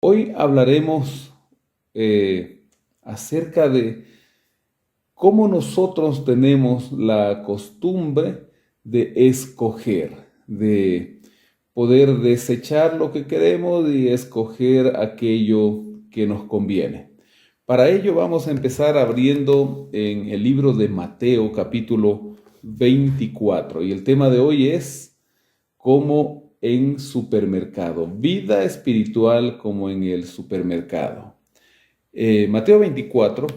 Hoy hablaremos acerca de cómo nosotros tenemos la costumbre de escoger, de poder desechar lo que queremos y escoger aquello que nos conviene. Para ello vamos a empezar abriendo en el libro de Mateo capítulo 24 y el tema de hoy es cómo en supermercado, vida espiritual como en el supermercado. Mateo 24,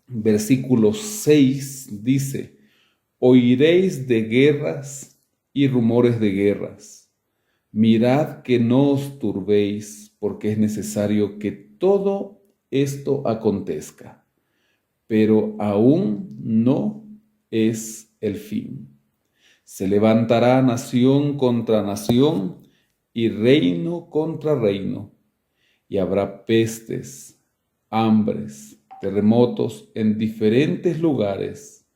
versículo 6 dice: oiréis de guerras y rumores de guerras. Mirad que no os turbéis, porque es necesario que todo esto acontezca, pero aún no es el fin. Se levantará nación contra nación y reino contra reino, y habrá pestes, hambres, terremotos en diferentes lugares,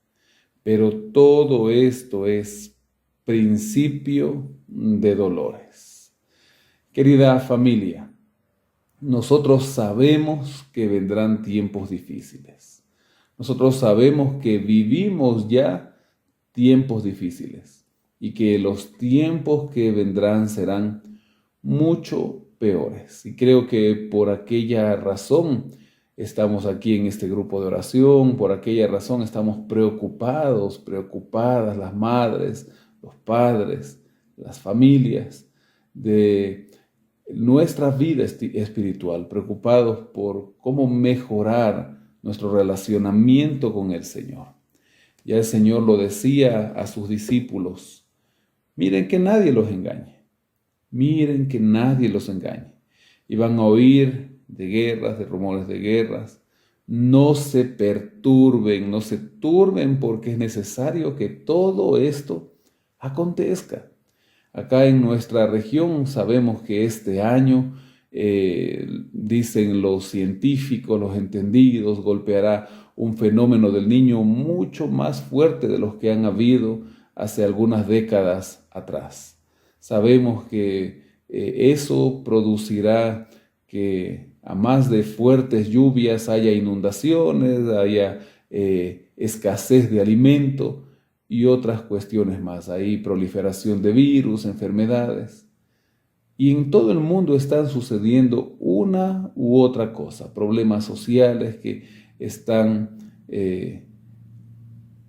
pero todo esto es principio de dolores. Querida familia, nosotros sabemos que vendrán tiempos difíciles. Nosotros sabemos que vivimos ya tiempos difíciles y que los tiempos que vendrán serán mucho peores. Y creo que por aquella razón estamos aquí en este grupo de oración, por aquella razón estamos preocupadas las madres, los padres, las familias de nuestra vida espiritual, preocupados por cómo mejorar nuestro relacionamiento con el Señor. Ya el Señor lo decía a sus discípulos: miren que nadie los engañe, miren que nadie los engañe. Y van a oír de guerras, de rumores de guerras. No se perturben, no se turben, porque es necesario que todo esto acontezca. Acá en nuestra región sabemos que este año, dicen los científicos, los entendidos, golpeará un fenómeno del niño mucho más fuerte de los que han habido hace algunas décadas atrás. Sabemos que eso producirá que a más de fuertes lluvias haya inundaciones, haya escasez de alimento y otras cuestiones más. Hay proliferación de virus, enfermedades. Y en todo el mundo están sucediendo una u otra cosa, problemas sociales que están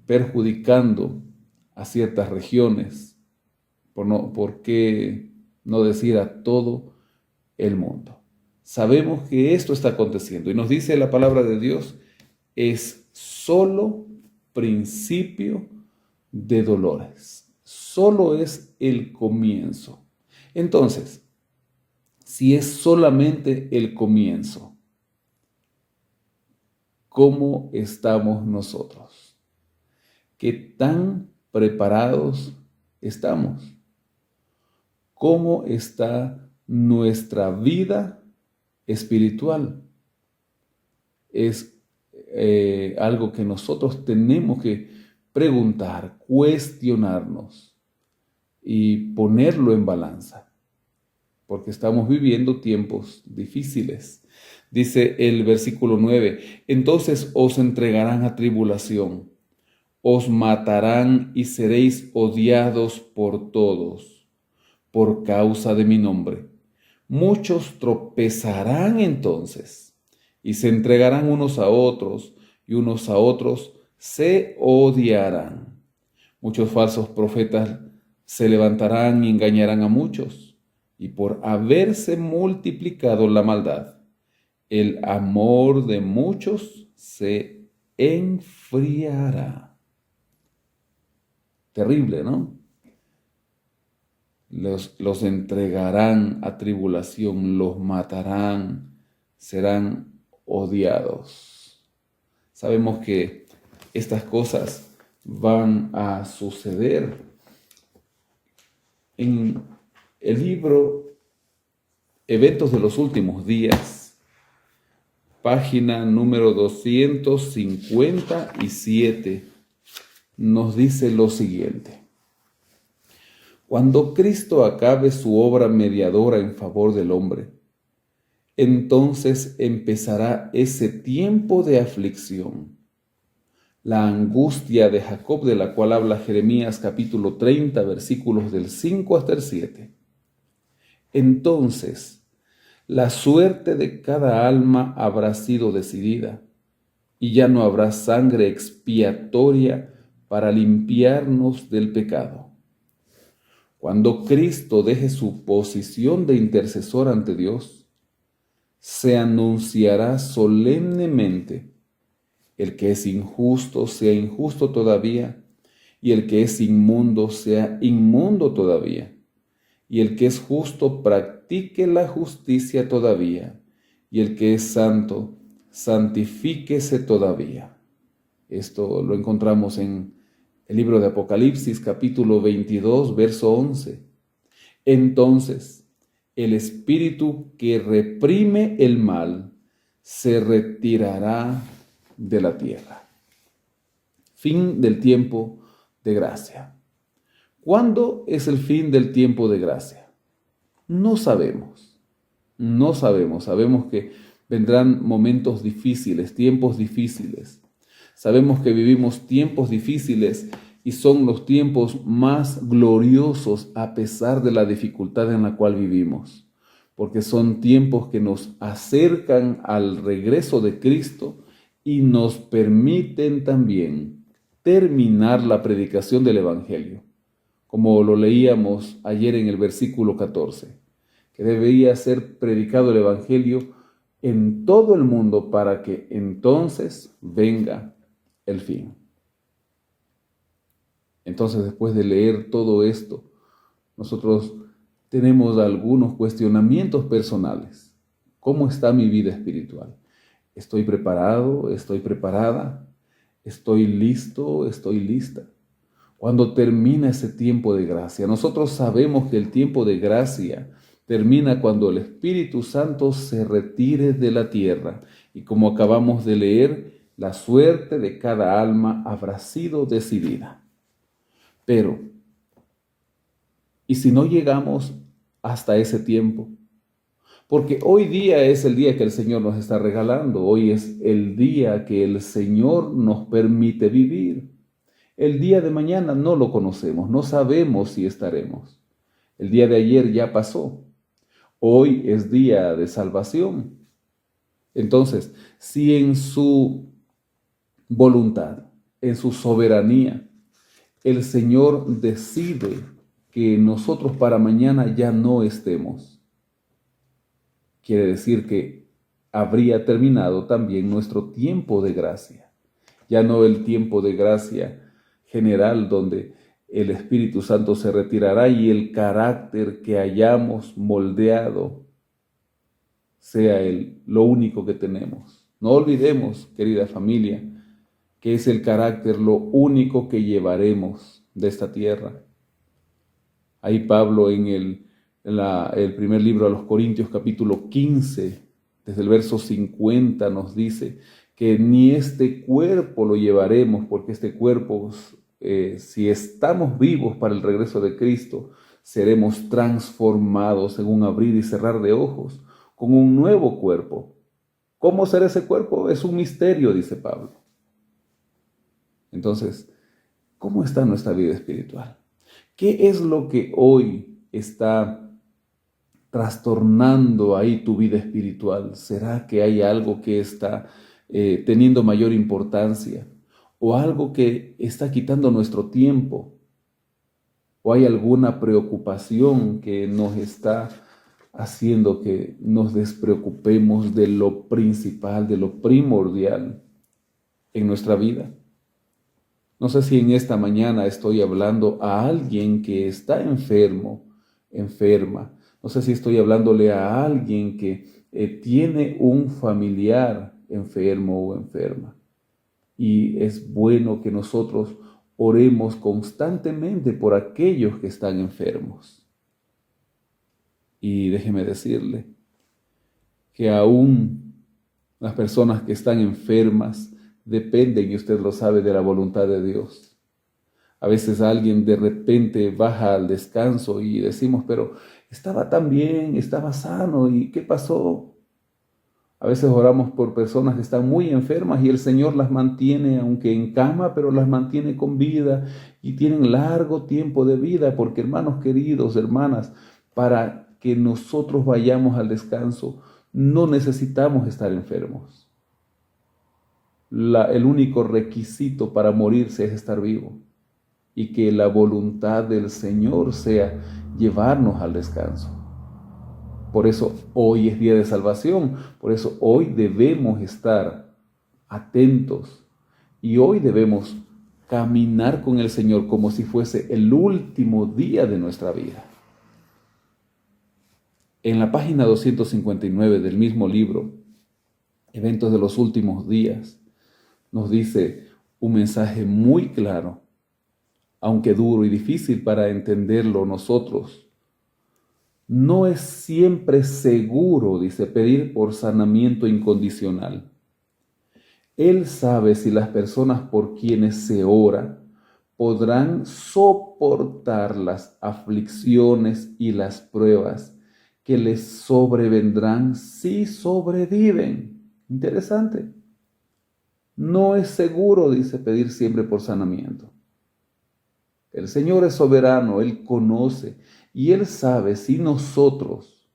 perjudicando a ciertas regiones, por qué no decir a todo el mundo. Sabemos que esto está aconteciendo y nos dice la palabra de Dios: es solo principio de dolores, solo es el comienzo. Entonces, si es solamente el comienzo, ¿cómo estamos nosotros? ¿Qué tan preparados estamos? ¿Cómo está nuestra vida espiritual? Es algo que nosotros tenemos que preguntar, cuestionarnos y ponerlo en balanza, porque estamos viviendo tiempos difíciles. Dice el versículo 9: entonces os entregarán a tribulación, os matarán y seréis odiados por todos, por causa de mi nombre. Muchos tropezarán entonces y se entregarán unos a otros, y unos a otros se odiarán. Muchos falsos profetas se levantarán y engañarán a muchos, y por haberse multiplicado la maldad, el amor de muchos se enfriará. Terrible, ¿no? Los entregarán a tribulación, los matarán, serán odiados. Sabemos que estas cosas van a suceder. En el libro Eventos de los Últimos Días, página número 257, nos dice lo siguiente: cuando Cristo acabe su obra mediadora en favor del hombre, entonces empezará ese tiempo de aflicción. La angustia de Jacob, de la cual habla Jeremías capítulo 30, versículos del 5 hasta el 7. Entonces, la suerte de cada alma habrá sido decidida, y ya no habrá sangre expiatoria para limpiarnos del pecado. Cuando Cristo deje su posición de intercesor ante Dios, se anunciará solemnemente: el que es injusto sea injusto todavía, y el que es inmundo sea inmundo todavía, y el que es justo practique la justicia todavía, y el que es santo santifíquese todavía. Esto lo encontramos en el libro de Apocalipsis, capítulo 22, verso 11. Entonces, el espíritu que reprime el mal se retirará de la tierra. Fin del tiempo de gracia. ¿Cuándo es el fin del tiempo de gracia? No sabemos. No sabemos. Sabemos que vendrán momentos difíciles, tiempos difíciles. Sabemos que vivimos tiempos difíciles y son los tiempos más gloriosos a pesar de la dificultad en la cual vivimos, porque son tiempos que nos acercan al regreso de Cristo y nos permiten también terminar la predicación del Evangelio, como lo leíamos ayer en el versículo 14, que debería ser predicado el Evangelio en todo el mundo para que entonces venga el fin. Entonces, después de leer todo esto, nosotros tenemos algunos cuestionamientos personales. ¿Cómo está mi vida espiritual? ¿Estoy preparado? ¿Estoy preparada? ¿Estoy listo? ¿Estoy lista? Cuando termina ese tiempo de gracia, nosotros sabemos que el tiempo de gracia termina cuando el Espíritu Santo se retire de la tierra. Y como acabamos de leer, la suerte de cada alma habrá sido decidida. Pero, ¿y si no llegamos hasta ese tiempo? Porque hoy día es el día que el Señor nos está regalando. Hoy es el día que el Señor nos permite vivir. El día de mañana no lo conocemos, no sabemos si estaremos. El día de ayer ya pasó. Hoy es día de salvación. Entonces, si en su voluntad, en su soberanía, el Señor decide que nosotros para mañana ya no estemos, quiere decir que habría terminado también nuestro tiempo de gracia. Ya no el tiempo de gracia general donde el Espíritu Santo se retirará y el carácter que hayamos moldeado sea lo único que tenemos. No olvidemos, querida familia, que es el carácter lo único que llevaremos de esta tierra. Ahí Pablo en el primer libro a los Corintios, capítulo 15, desde el verso 50, nos dice que ni este cuerpo lo llevaremos, porque este cuerpo, si estamos vivos para el regreso de Cristo, seremos transformados en un abrir y cerrar de ojos, con un nuevo cuerpo. ¿Cómo será ese cuerpo? Es un misterio, dice Pablo. Entonces, ¿cómo está nuestra vida espiritual? ¿Qué es lo que hoy está trastornando ahí tu vida espiritual? ¿Será que hay algo que está teniendo mayor importancia? ¿O algo que está quitando nuestro tiempo? ¿O hay alguna preocupación que nos está haciendo que nos despreocupemos de lo principal, de lo primordial en nuestra vida? No sé si en esta mañana estoy hablando a alguien que está enfermo, enferma. No sé si estoy hablándole a alguien que tiene un familiar enfermo o enferma. Y es bueno que nosotros oremos constantemente por aquellos que están enfermos. Y déjeme decirle que aún las personas que están enfermas dependen, y usted lo sabe, de la voluntad de Dios. A veces alguien de repente baja al descanso y decimos, pero estaba tan bien, estaba sano, ¿y qué pasó? A veces oramos por personas que están muy enfermas y el Señor las mantiene, aunque en cama, pero las mantiene con vida y tienen largo tiempo de vida, porque hermanos queridos, hermanas, para que nosotros vayamos al descanso, no necesitamos estar enfermos. El único requisito para morirse es estar vivo y que la voluntad del Señor sea llevarnos al descanso. Por eso hoy es día de salvación, por eso hoy debemos estar atentos y hoy debemos caminar con el Señor como si fuese el último día de nuestra vida. En la página 259 del mismo libro, Eventos de los Últimos Días, nos dice un mensaje muy claro, aunque duro y difícil para entenderlo nosotros. No es siempre seguro, dice, pedir por sanamiento incondicional. Él sabe si las personas por quienes se ora podrán soportar las aflicciones y las pruebas que les sobrevendrán si sobreviven. Interesante. No es seguro, dice, pedir siempre por sanamiento. El Señor es soberano, Él conoce y Él sabe si nosotros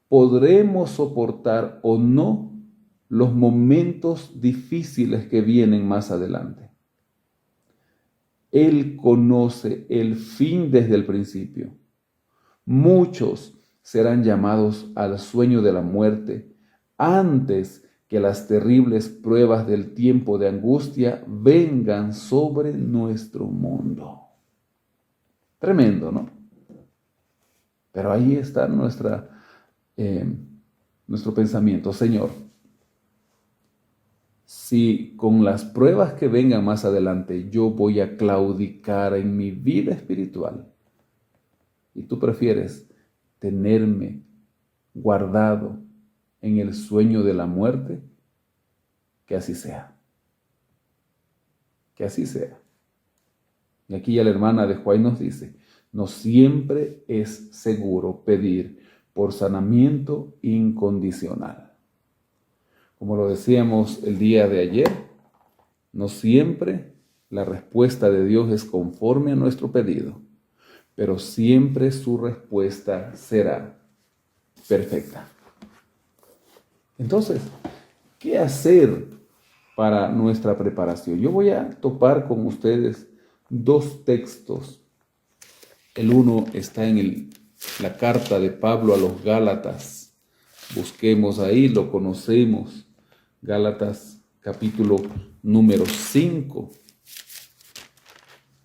podremos soportar o no los momentos difíciles que vienen más adelante. Él conoce el fin desde el principio. Muchos serán llamados al sueño de la muerte antes que las terribles pruebas del tiempo de angustia vengan sobre nuestro mundo. Tremendo, ¿no? Pero ahí está nuestro pensamiento. Señor, si con las pruebas que vengan más adelante yo voy a claudicar en mi vida espiritual y tú prefieres tenerme guardado en el sueño de la muerte, que así sea. Que así sea. Y aquí ya la hermana de Juan nos dice, no siempre es seguro pedir por sanamiento incondicional. Como lo decíamos el día de ayer, no siempre la respuesta de Dios es conforme a nuestro pedido, pero siempre su respuesta será perfecta. Entonces, ¿qué hacer para nuestra preparación? Yo voy a topar con ustedes dos textos. El uno está en la carta de Pablo a los Gálatas. Busquemos ahí, lo conocemos. Gálatas capítulo número 5.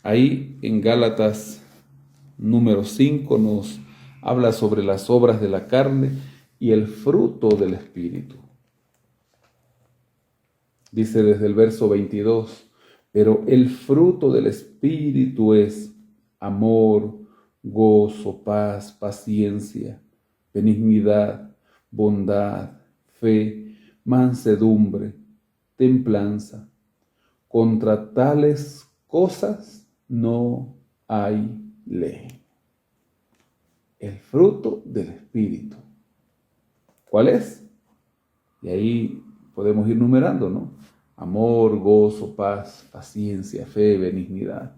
Ahí en Gálatas número 5 nos habla sobre las obras de la carne y el fruto del Espíritu. Dice desde el verso 22, pero el fruto del Espíritu es amor, gozo, paz, paciencia, benignidad, bondad, fe, mansedumbre, templanza. Contra tales cosas no hay ley. El fruto del Espíritu. ¿Cuál es? Y ahí podemos ir numerando, ¿no? Amor, gozo, paz, paciencia, fe, benignidad.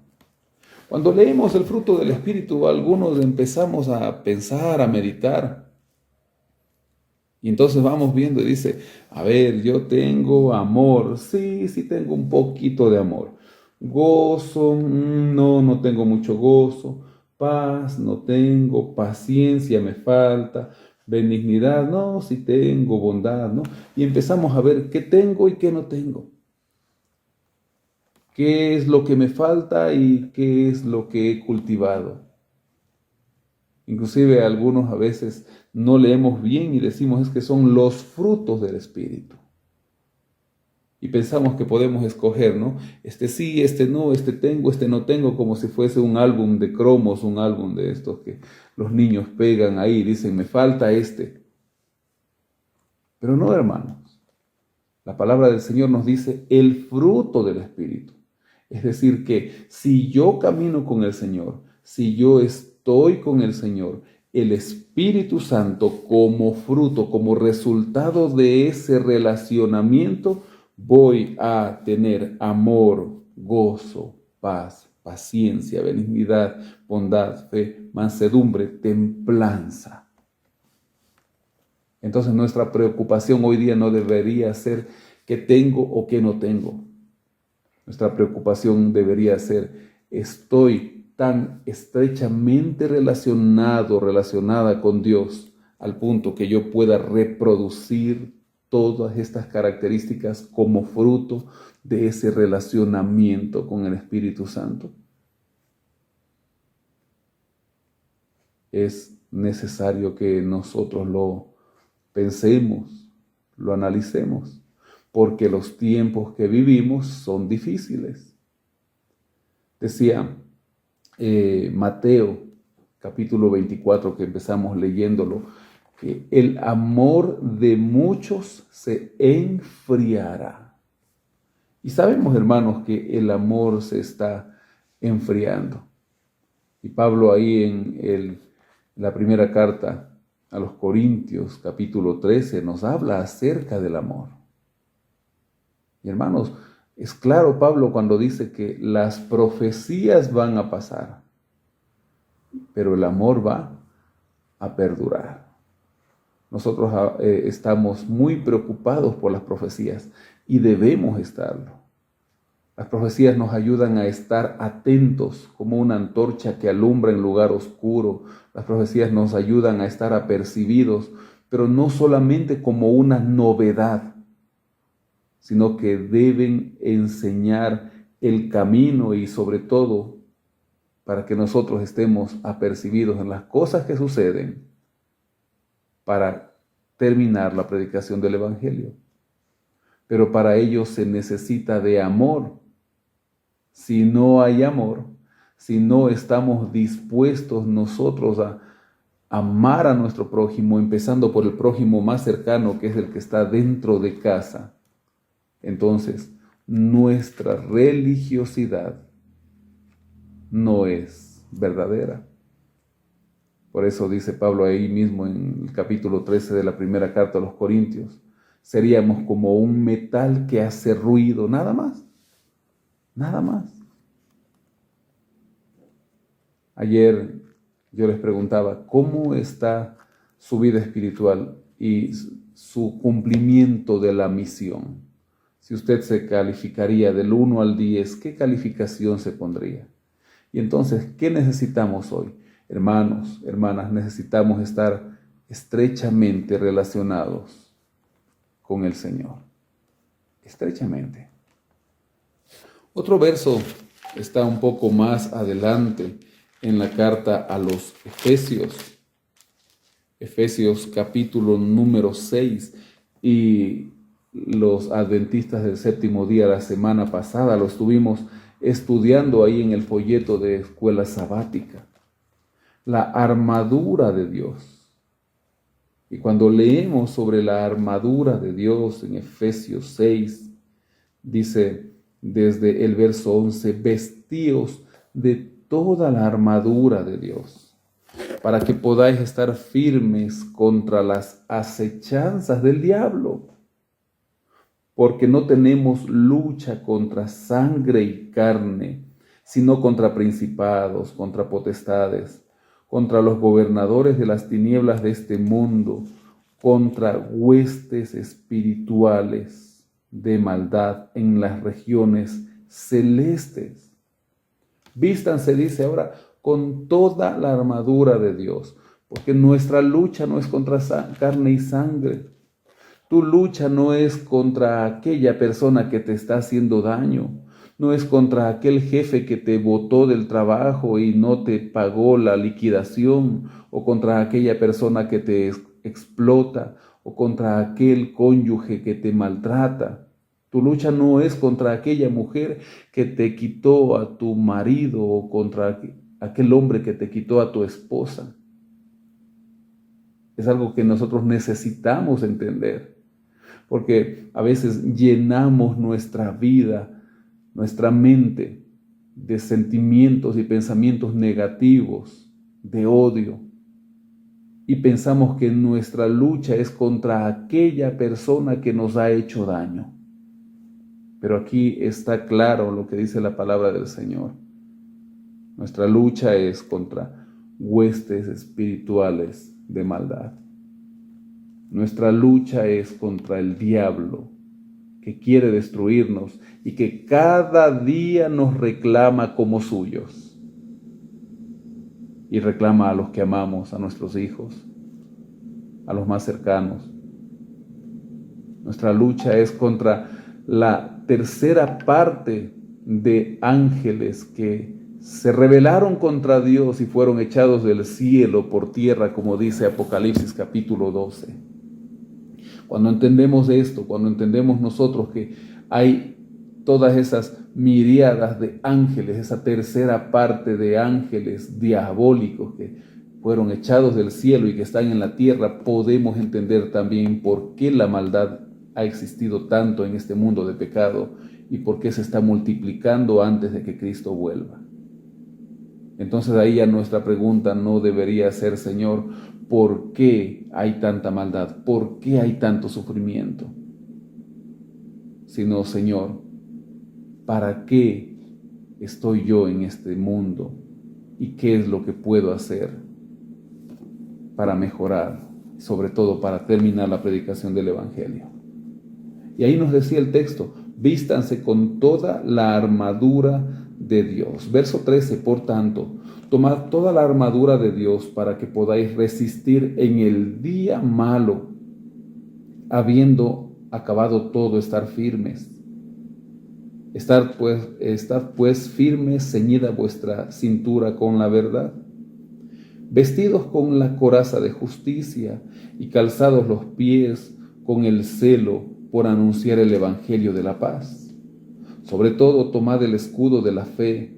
Cuando leemos el fruto del Espíritu, algunos empezamos a pensar, a meditar. Y entonces vamos viendo y dice, a ver, yo tengo amor. Sí tengo un poquito de amor. Gozo, no tengo mucho gozo. Paz, no tengo. Paciencia, me falta. Benignidad, no, sí tengo. Bondad, ¿no? Y empezamos a ver qué tengo y qué no tengo. ¿Qué es lo que me falta y qué es lo que he cultivado? Inclusive algunos a veces no leemos bien y decimos es que son los frutos del Espíritu. Y pensamos que podemos escoger, ¿no? Este sí, este no, este tengo, este no tengo, como si fuese un álbum de cromos, un álbum de estos que los niños pegan ahí y dicen, me falta este. Pero no, hermanos. La palabra del Señor nos dice el fruto del Espíritu. Es decir, que si yo camino con el Señor, si yo estoy con el Señor, el Espíritu Santo como fruto, como resultado de ese relacionamiento, voy a tener amor, gozo, paz, paciencia, benignidad, bondad, fe, mansedumbre, templanza. Entonces nuestra preocupación hoy día no debería ser qué tengo o qué no tengo. Nuestra preocupación debería ser, estoy tan estrechamente relacionada con Dios, al punto que yo pueda reproducir todas estas características como fruto de ese relacionamiento con el Espíritu Santo. Es necesario que nosotros lo pensemos, lo analicemos, porque los tiempos que vivimos son difíciles. Decía Mateo, capítulo 24, que empezamos leyéndolo, que el amor de muchos se enfriará. Y sabemos, hermanos, que el amor se está enfriando. Y Pablo ahí en la primera carta a los Corintios, capítulo 13, nos habla acerca del amor. Y hermanos, es claro Pablo cuando dice que las profecías van a pasar, pero el amor va a perdurar. Nosotros estamos muy preocupados por las profecías y debemos estarlo. Las profecías nos ayudan a estar atentos como una antorcha que alumbra en lugar oscuro. Las profecías nos ayudan a estar apercibidos, pero no solamente como una novedad, sino que deben enseñar el camino y sobre todo para que nosotros estemos apercibidos en las cosas que suceden para terminar la predicación del Evangelio. Pero para ello se necesita de amor. Si no hay amor, si no estamos dispuestos nosotros a amar a nuestro prójimo, empezando por el prójimo más cercano, que es el que está dentro de casa, entonces nuestra religiosidad no es verdadera. Por eso dice Pablo ahí mismo en el capítulo 13 de la primera carta a los Corintios, seríamos como un metal que hace ruido, nada más, nada más. Ayer yo les preguntaba, ¿cómo está su vida espiritual y su cumplimiento de la misión? Si usted se calificaría del 1 al 10, ¿qué calificación se pondría? Y entonces, ¿qué necesitamos hoy? Hermanos, hermanas, necesitamos estar estrechamente relacionados con el Señor. Estrechamente. Otro verso está un poco más adelante en la carta a los Efesios. Efesios capítulo número 6. Y los adventistas del séptimo día, la semana pasada, lo estuvimos estudiando ahí en el folleto de escuela sabática. La armadura de Dios. Y cuando leemos sobre la armadura de Dios en Efesios 6, dice desde el verso 11, vestíos de toda la armadura de Dios, para que podáis estar firmes contra las acechanzas del diablo. Porque no tenemos lucha contra sangre y carne, sino contra principados, contra potestades, contra los gobernadores de las tinieblas de este mundo, contra huestes espirituales de maldad en las regiones celestes. Vístanse, dice ahora, con toda la armadura de Dios, porque nuestra lucha no es contra carne y sangre. Tu lucha no es contra aquella persona que te está haciendo daño, no es contra aquel jefe que te botó del trabajo y no te pagó la liquidación, o contra aquella persona que te explota, o contra aquel cónyuge que te maltrata. Tu lucha no es contra aquella mujer que te quitó a tu marido o contra aquel hombre que te quitó a tu esposa. Es algo que nosotros necesitamos entender, porque a veces llenamos nuestra vida, nuestra mente de sentimientos y pensamientos negativos, de odio. y pensamos que nuestra lucha es contra aquella persona que nos ha hecho daño. Pero aquí está claro lo que dice la palabra del Señor. Nuestra lucha es contra huestes espirituales de maldad. Nuestra lucha es contra el diablo, que quiere destruirnos y que cada día nos reclama como suyos. Y reclama a los que amamos, a nuestros hijos, a los más cercanos. Nuestra lucha es contra la tercera parte de ángeles que se rebelaron contra Dios y fueron echados del cielo por tierra, como dice Apocalipsis capítulo 12. Cuando entendemos esto, cuando entendemos nosotros que hay todas esas miríadas de ángeles, esa tercera parte de ángeles diabólicos que fueron echados del cielo y que están en la tierra, podemos entender también por qué la maldad ha existido tanto en este mundo de pecado y por qué se está multiplicando antes de que Cristo vuelva. Entonces ahí ya nuestra pregunta no debería ser, Señor, ¿por qué hay tanta maldad? ¿Por qué hay tanto sufrimiento? Sino, Señor, ¿para qué estoy yo en este mundo? ¿Y qué es lo que puedo hacer para mejorar? Sobre todo para terminar la predicación del Evangelio. Y ahí nos decía el texto, vístanse con toda la armadura de Dios. Verso 13, por tanto, tomad toda la armadura de Dios para que podáis resistir en el día malo, habiendo acabado todo, estar firmes. Estad pues firmes, ceñida vuestra cintura con la verdad, vestidos con la coraza de justicia y calzados los pies con el celo por anunciar el evangelio de la paz. Sobre todo, tomad el escudo de la fe,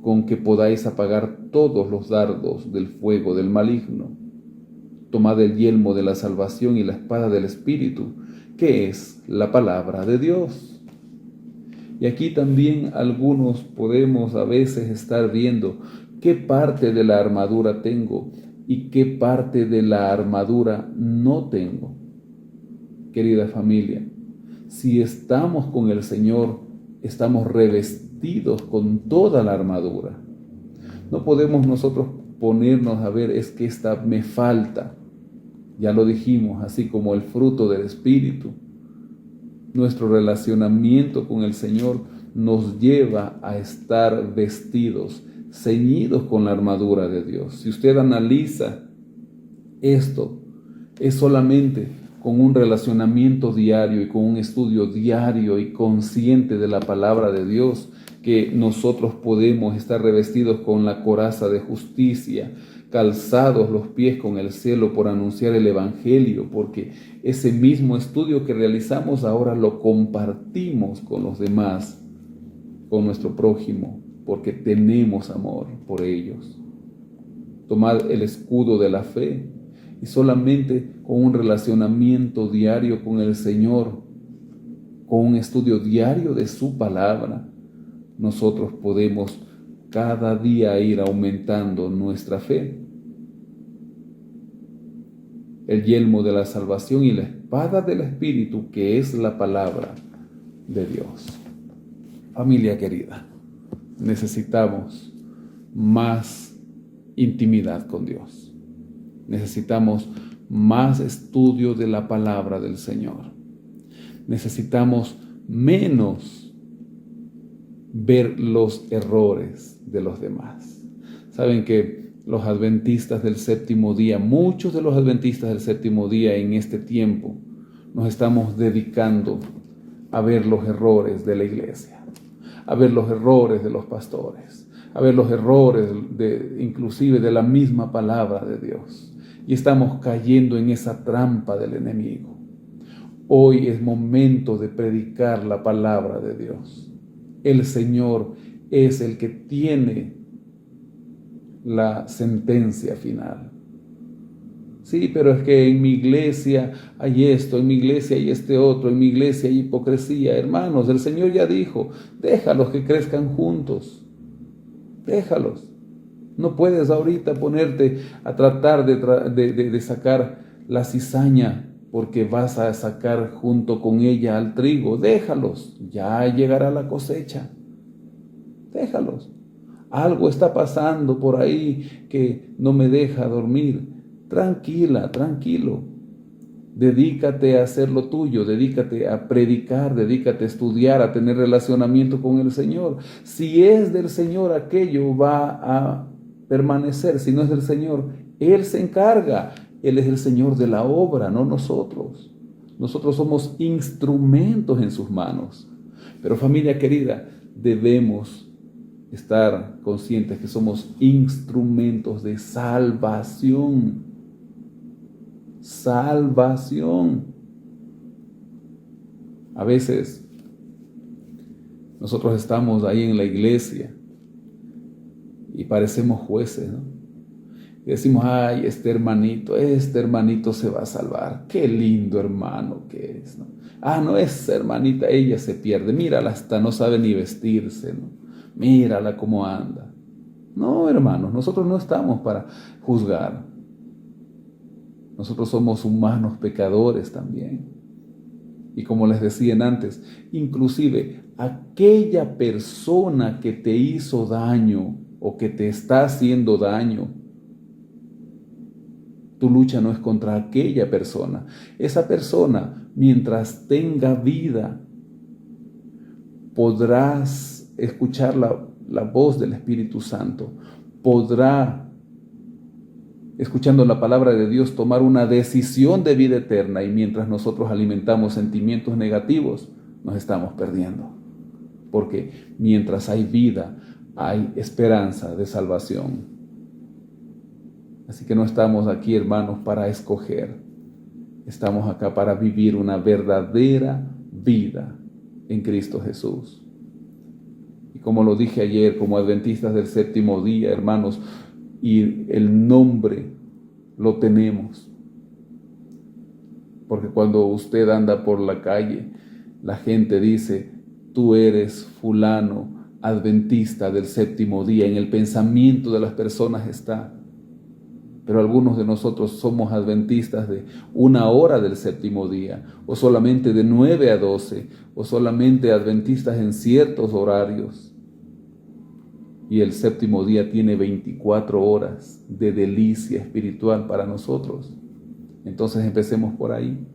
con que podáis apagar todos los dardos del fuego del maligno. Tomad el yelmo de la salvación y la espada del Espíritu, que es la palabra de Dios. Y aquí también algunos podemos a veces estar viendo qué parte de la armadura tengo y qué parte de la armadura no tengo. Querida familia, si estamos con el Señor, estamos revestidos con toda la armadura. No podemos nosotros ponernos a ver, es que esta me falta. Ya lo dijimos, así como el fruto del Espíritu. Nuestro relacionamiento con el Señor nos lleva a estar vestidos, ceñidos con la armadura de Dios. Si usted analiza esto, es solamente con un relacionamiento diario y con un estudio diario y consciente de la palabra de Dios que nosotros podemos estar revestidos con la coraza de justicia, calzados los pies con el celo por anunciar el evangelio, porque ese mismo estudio que realizamos ahora lo compartimos con los demás, con nuestro prójimo, porque tenemos amor por ellos. Tomad el escudo de la fe y solamente con un relacionamiento diario con el Señor, con un estudio diario de su palabra, nosotros podemos cada día ir aumentando nuestra fe. El yelmo de la salvación y la espada del Espíritu, que es la palabra de Dios. Familia querida, necesitamos más intimidad con Dios. Necesitamos más estudio de la palabra del Señor. Necesitamos menos ver los errores de los demás. Saben que los adventistas del séptimo día, muchos de los adventistas del séptimo día en este tiempo, nos estamos dedicando a ver los errores de la iglesia, a ver los errores de los pastores, a ver los errores inclusive de la misma palabra de Dios. Y estamos cayendo en esa trampa del enemigo. Hoy es momento de predicar la palabra de Dios. El Señor es el que tiene la sentencia final. Sí, pero es que en mi iglesia hay esto, en mi iglesia hay este otro, en mi iglesia hay hipocresía. Hermanos, el Señor ya dijo, déjalos que crezcan juntos. Déjalos. No puedes ahorita ponerte a tratar de sacar la cizaña porque vas a sacar junto con ella al trigo. Déjalos, ya llegará la cosecha. Déjalos. Algo está pasando por ahí que no me deja dormir. Tranquila, tranquilo. Dedícate a hacer lo tuyo, dedícate a predicar, dedícate a estudiar, a tener relacionamiento con el Señor. Si es del Señor, aquello va a permanecer. Si no es del Señor, Él se encarga. Él es el Señor de la obra, no nosotros. Nosotros somos instrumentos en sus manos. Pero familia querida, debemos estar conscientes que somos instrumentos de salvación. Salvación. A veces nosotros estamos ahí en la iglesia y parecemos jueces, ¿no? Y decimos, ay, este hermanito se va a salvar. Qué lindo hermano que es, ¿no? Ah, no, esa hermanita, ella se pierde. Mírala, hasta no sabe ni vestirse, ¿no? Mírala cómo anda. No, hermanos, nosotros no estamos para juzgar. Nosotros somos humanos pecadores también. Y como les decía antes, inclusive aquella persona que te hizo daño o que te está haciendo daño, tu lucha no es contra aquella persona. Esa persona, mientras tenga vida, podrás escuchar la voz del Espíritu Santo. Podrá, escuchando la palabra de Dios, tomar una decisión de vida eterna, y mientras nosotros alimentamos sentimientos negativos, nos estamos perdiendo. Porque mientras hay vida, hay esperanza de salvación. Así que no estamos aquí, hermanos, para escoger. Estamos acá para vivir una verdadera vida en Cristo Jesús. Y como lo dije ayer, como adventistas del séptimo día, hermanos, y el nombre lo tenemos. Porque cuando usted anda por la calle, la gente dice, tú eres fulano, adventista del séptimo día. En el pensamiento de las personas está. Pero algunos de nosotros somos adventistas de 1 hora del séptimo día, o solamente de 9 a 12, o solamente adventistas en ciertos horarios. Y el séptimo día tiene 24 horas de delicia espiritual para nosotros. Entonces empecemos por ahí.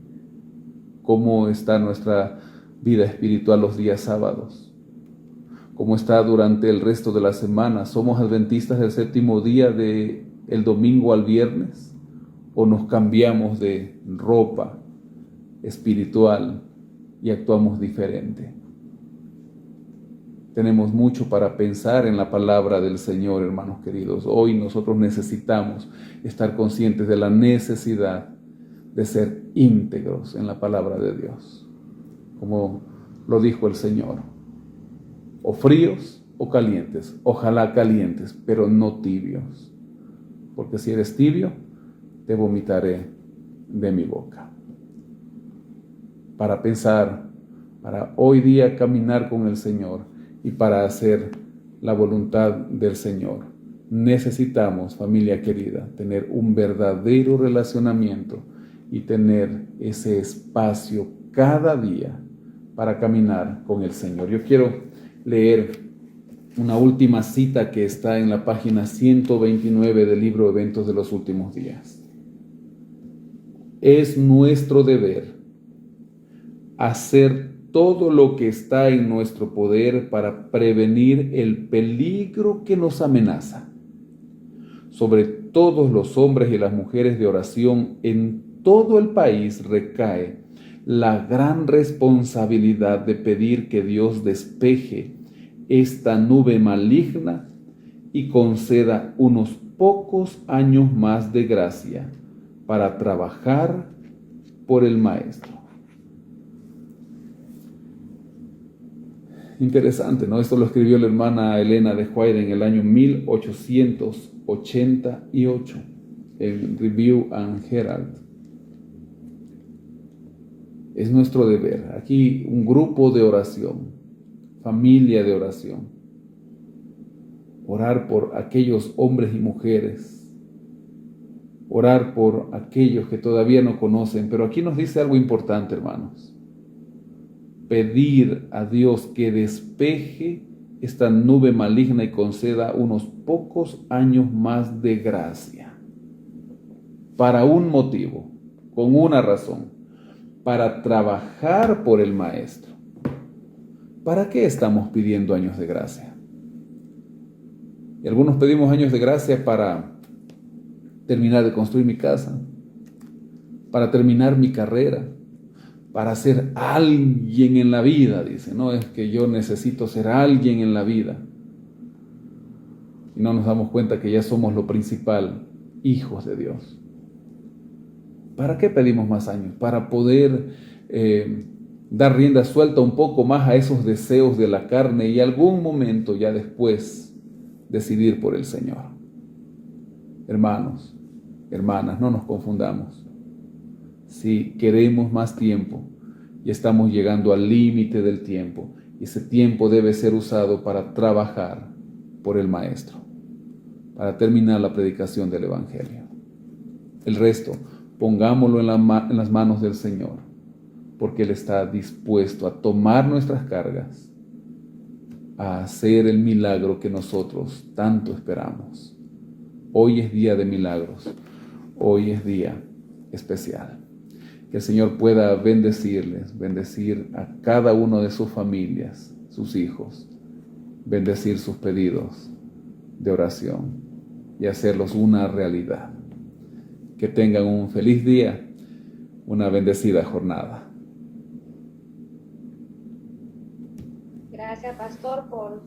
¿Cómo está nuestra vida espiritual los días sábados? ¿Cómo está durante el resto de la semana? ¿Somos adventistas del séptimo día de el domingo al viernes? ¿O nos cambiamos de ropa espiritual y actuamos diferente? Tenemos mucho para pensar en la palabra del Señor, hermanos queridos. Hoy nosotros necesitamos estar conscientes de la necesidad de ser íntegros en la palabra de Dios. Como lo dijo el Señor, o fríos o calientes, ojalá calientes, pero no tibios. Porque si eres tibio, te vomitaré de mi boca. Para pensar, para hoy día caminar con el Señor, y para hacer la voluntad del Señor, necesitamos, familia querida, tener un verdadero relacionamiento y tener ese espacio cada día para caminar con el Señor. Yo quiero leer una última cita que está en la página 129 del libro Eventos de los Últimos Días. Es nuestro deber hacer todo lo que está en nuestro poder para prevenir el peligro que nos amenaza. Sobre todos los hombres y las mujeres de oración en todo el país recae la gran responsabilidad de pedir que Dios despeje esta nube maligna y conceda unos pocos años más de gracia para trabajar por el Maestro. Interesante, ¿no? Esto lo escribió la hermana Elena de White en el año 1888 en Review and Herald. Es nuestro deber. Aquí un grupo de oración, familia de oración. orar por aquellos hombres y mujeres, orar por aquellos que todavía no conocen. Pero aquí nos dice algo importante, hermanos: pedir a Dios que despeje esta nube maligna y conceda unos pocos años más de gracia, para un motivo, con una razón: para trabajar por el Maestro. ¿Para qué estamos pidiendo años de gracia? Y algunos pedimos años de gracia para terminar de construir mi casa, para terminar mi carrera, para ser alguien en la vida. Dice, no, es que yo necesito ser alguien en la vida. Y no nos damos cuenta que ya somos lo principal, hijos de Dios. ¿Para qué pedimos más años? Para poder dar rienda suelta un poco más a esos deseos de la carne y algún momento ya después decidir por el Señor. Hermanos, hermanas, no nos confundamos. Si queremos más tiempo y estamos llegando al límite del tiempo, y ese tiempo debe ser usado para trabajar por el Maestro, para terminar la predicación del Evangelio. El resto, pongámoslo en las manos del Señor, porque Él está dispuesto a tomar nuestras cargas, a hacer el milagro que nosotros tanto esperamos. Hoy es día de milagros, hoy es día especial. Que el Señor pueda bendecirles, bendecir a cada uno de sus familias, sus hijos, bendecir sus pedidos de oración y hacerlos una realidad. Que tengan un feliz día, una bendecida jornada. Gracias, pastor, por